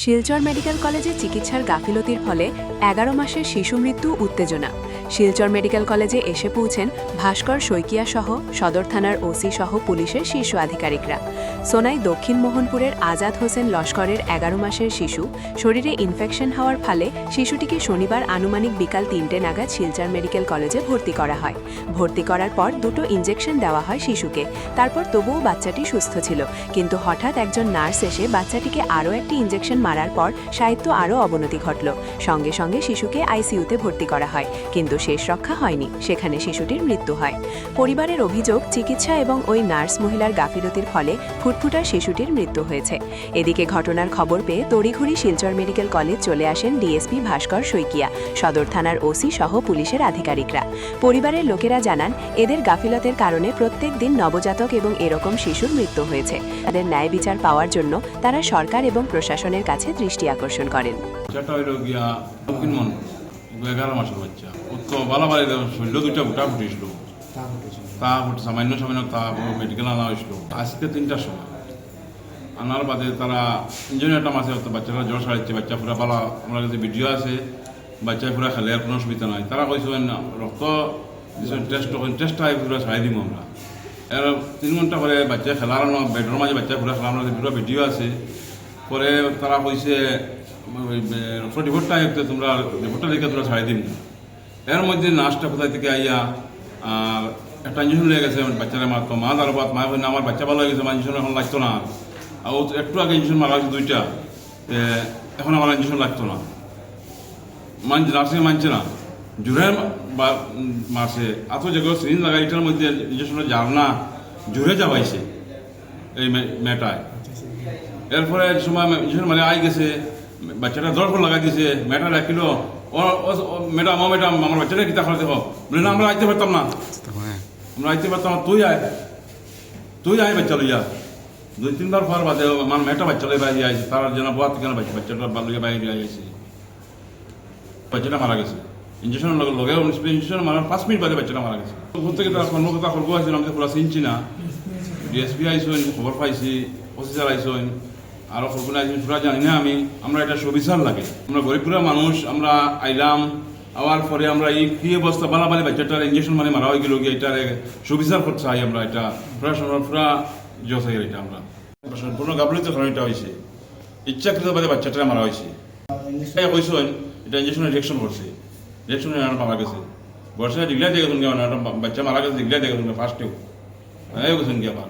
Silchar medical কলেজে চিকিৎসার গাফিলতির ফলে ১১ মাসের শিশু মৃত্যু উত্তেজনা। শিলচর মেডিকেল কলেজে এসে পৌঁছেন ভাস্কর শইকিয়া সহ সদর থানার ওসি সহ পুলিশের শীর্ষ আধিকারিকরা। সোনাই দক্ষিণ মোহনপুরের আজাদ হোসেন লস্করের ১১ মাসের শিশু শরীরে ইনফেকশন হওয়ার ফলে শিশুটিকে শনিবার আনুমানিক বিকাল ৩টে নাগাদ শিলচর মেডিকেল কলেজে ভর্তি করা হয়। ভর্তি করার পর 2টো ইনজেকশন দেওয়া হয় শিশুকে। তারপর তবুও বাচ্চাটি সুস্থ ছিল, কিন্তু হঠাৎ একজন নার্স এসে বাচ্চাটিকে আরও একটি ইনজেকশন মারার পর সাহিত্য আরও অবনতি ঘটল। সঙ্গে সঙ্গে শিশুকে আইসিইউতে ভর্তি করা হয়, কিন্তু শেষ রক্ষা হয়নি, সেখানে শিশুটির মৃত্যু হয়। পরিবারের অভিযোগ, চিকিৎসা এবং ওই নার্স মহিলার গাফিলতির ফলে ফুটফুটা শিশুটির মৃত্যু হয়েছে। এদিকে ঘটনার খবর পেয়ে তড়িঘড়ি শিলচর মেডিকেল কলেজ চলে আসেন ডিএসপি ভাস্কর শইকিয়া, সদর থানার ওসি সহ পুলিশের আধিকারিকরা। পরিবারের লোকেরা জানান, এদের গাফিলতের কারণে প্রত্যেক দিন নবজাতক এবং এরকম শিশুর মৃত্যু হয়েছে। তাদের ন্যায় বিচার পাওয়ার জন্য তারা সরকার এবং প্রশাসনের কাছে দৃষ্টি আকর্ষণ করেন। 11 মাসের বাচ্চা তো বালাবাড়ি শরীর দুইটা বুটা ফুটিছিল, তা সামান্য তা মেডিকেল আনা হয়েছিল আজকে 3টার সময়। আনার বাদে তারা ইঞ্জিনিয়ারটা মাসে বাচ্চারা জ্বর সারাচ্ছে, বাচ্চা পুরা বালা, আমার কাছে ভিডিও আছে, বাচ্চা পুরা খেলে আর কোনো অসুবিধা নাই। তারা কইছেন রক্ত টেস্ট পুরা ছাড়াই দিব আমরা। এর 3 ঘন্টা পরে বাচ্চা খেলার বেডের মাঝে বাচ্চা পুরা খেলার পুরো ভিডিও আছে। পরে তারা কইছে রিপোর্টটা তোমরা রিপোর্টটা দেখে তোমরা ছাড়াই দিন। এর মধ্যে নার্সটা কোথায় থেকে আইয়া একটা ইঞ্জেকশন লেগে গেছে বাচ্চারা মারতো। মা তার বাদ মা বলছে আমার বাচ্চা ভালো হয়ে গেছে, আমার ইঞ্জেকশন এখন লাগতো না। আর একটু আগে ইঞ্জেকশন মারা হয়েছে 2টা, এখন আমার ইঞ্জেকশন লাগতো না। নার্সিং মানছে না, জোরে মারছে। এত যেগুলো সিরিঞ্জ লাগাই এটার মধ্যে ইঞ্জেকশনের জাল না জোরে যাওয়াইছে এই মেয়েটায়। এরপরে সময় ইঞ্জেকশন মানে আই গেছে, বাচ্চাটা দরকার লাগাই দিয়েছে। মেয়েটা ডাকিল, ম্যাডাম আমার বাচ্চাটা কিতা খাওয়া দেখো। বলে না, আমরা আইতে পারতাম না, আমরা আইতে পারতাম না, তুই আয় বাচ্চা লইয়া। 2-3 বার পর বাদে আমার মেয়েটা বাচ্চা লই বাইরে আইছে, তার যেন বাদ কেন বাচ্চাটা লইয়া বাইরে আইছে, বাচ্চাটা মারা গেছে। ইঞ্জেকশন লগে ইঞ্জেকশন মারার 5 মিনিট বাদে বাচ্চাটা মারা গেছে। ঘুর থেকে তারা কর্মকর্তা খবর আসছিল, আমি তো পুরা চিনছি না। ডিএসপি আইসেন, খবর পাইছি, অফিসার আইসেন, আরো খবর আইসেন, পুরা জানি না আমি। আমরা এটা সুবিচার লাগে, আমরা গরিবপুরা মানুষ, আমরা আইলাম। আবার পরে আমরা এই কি অবস্থা বালাবালি বাচ্চাটার ইঞ্জেকশন মানে মারা হয়ে গেল, এটার সুবিচার করতে চাই আমরা। এটা পুরা জস এটা আমরা সম্পূর্ণ গাফিলতির কারণে এটা হয়েছে, ইচ্ছাকৃতভাবে বাচ্চাটা মারা হয়েছে। কইসেন এটা ইঞ্জেকশনের রিয়েকশন করছে, রিয়েকশনে মারা গেছে। বর্ষা ডিগলা দিয়ে গেছেন, বাচ্চা মারা গেছে ডিগলা দিয়ে গেছেন ফার্স্টেও, গেছেন কি আবার